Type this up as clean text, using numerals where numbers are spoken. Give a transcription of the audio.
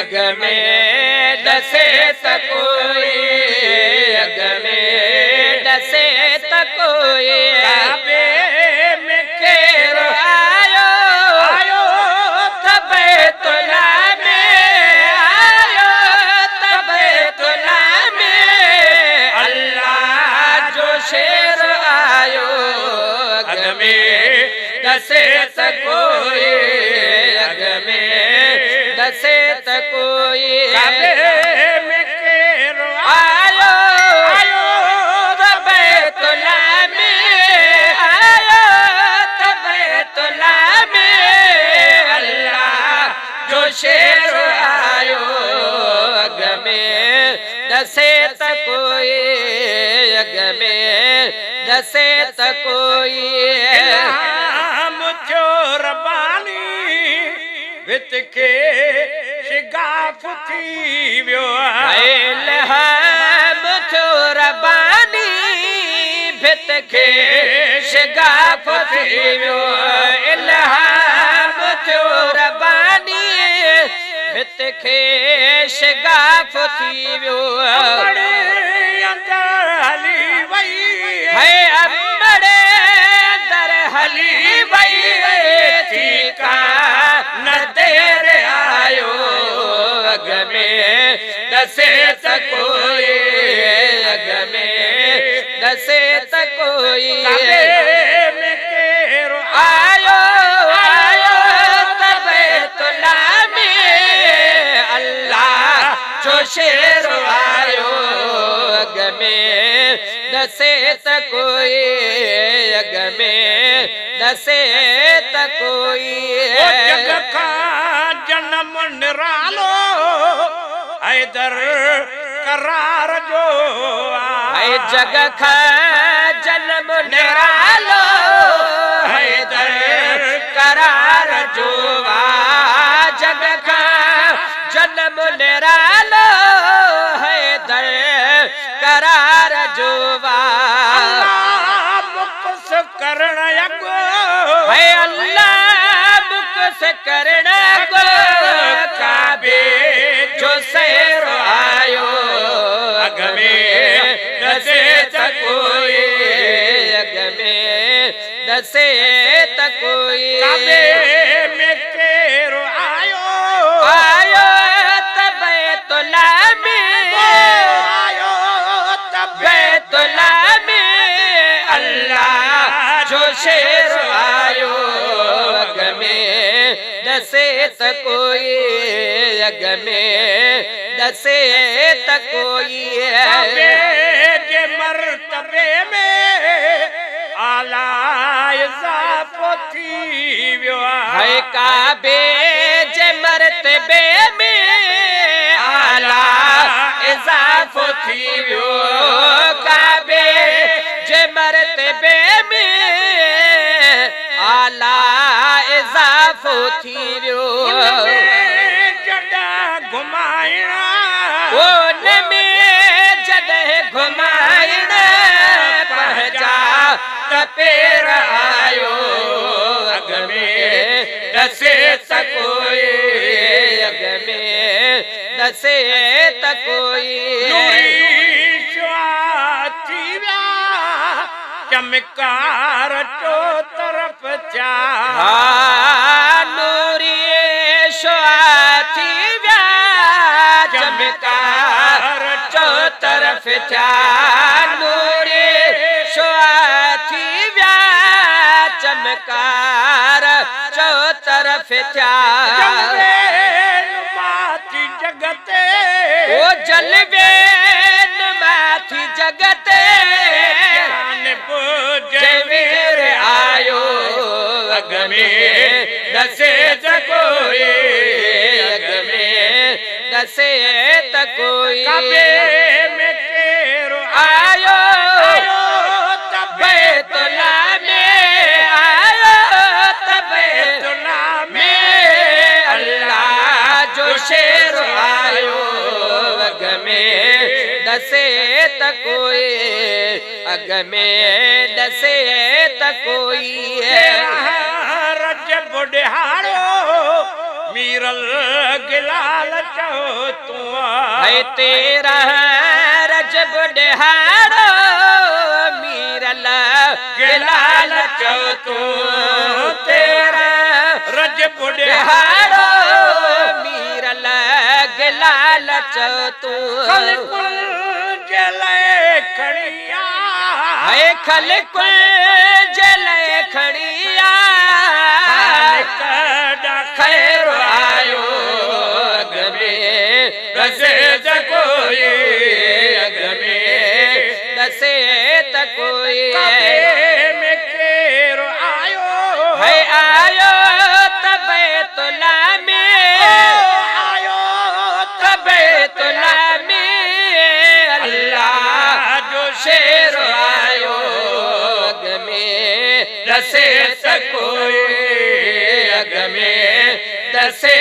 अग में डसे त कोई, अग में डसे त कोई, काबे में केर आयो आयो तबे तुला में आयो तबे तुला में अल्लाह जो शेर आयो अग में डसे त कोई, अग में डसे त कोई, काबे में केर आयो आयो तबे तुला में आयो तबे तुला में अल्लाह जो शेर आयो अग में डसे त कोई, अग में डसे त कोई, रबानी वित के शिगाफ थी वियो मुझो रबानी वित के शिगाफ थी वियो मुझो रबानी वित के शिगाफ थी वियो अंदर हली वई है अंबड़े अंदर हली वई थी का न देर आयो अग में डसे त कोई, अग में डसे त कोई, में केर आयो आयो तबे तुला में अल्लाह जो शेर आयो अग में डसे त कोई, अग में डसे त कोई, जग का जन्म निरालो हैदर करार जो है, जग का जन्म निरालो हैदर करार जो जग का जन्म निरालो हैदर करार जो मुक्स करण है अल्लाह मुक्स करण गो काबे जो शेर आयो अग में डसे त कोई, अग में डसे त कोई, काबे में केर आयो आयो तबे तुला में आयो तबे तुला में अल्लाह जो शेर आयो अग में डसे त कोई, अग में डसे त कोई, जे मर्तबे में आला इज़ाफ़ो थी वियो है, काबे जे मर्तबे में आला इज़ाफ़ो थी वियो, काबे जे मर्तबे में आला इज़ाफ़ो थी वियो, जॾहिं घुमाइणा उन में जॾहिं घुमाइणा पहुचा त पेर आयो अग में डसे त कोई, अग में डसे त कोई, चमकार चो तरफ चा नूरी थी व्या चमकार चो तरफ चा नूरी थी व्या चमकार चो तरफ चा माथी जगते ओ जलवे माथी जगते जवीर आयो अग में डसे त कोई, अग में डसे त कोई, काबे में केर आयो तबे तुला में आयो तबे तुला में अल्लाह जो शेर आयो अग में डसे त कोई, अग में डसे त कोई, रज बुढ़ाड़ो मीरल गिलाल चो तू है तेरा रजब दिहाड़ो मीरल गिलाल चो तू तेरा रजब दिहाड़ो मीरल गिलाल चो तू खलकुल जले खड़िया है खलकुल जले खड़िया खैर आयो अग में दसे कोई अग में दसे कोई में खैर आयो है आयो तबे तुला में आयो तबे तुला में अल्लाह जो शेर आयो अग में दसे कोई अग में दसे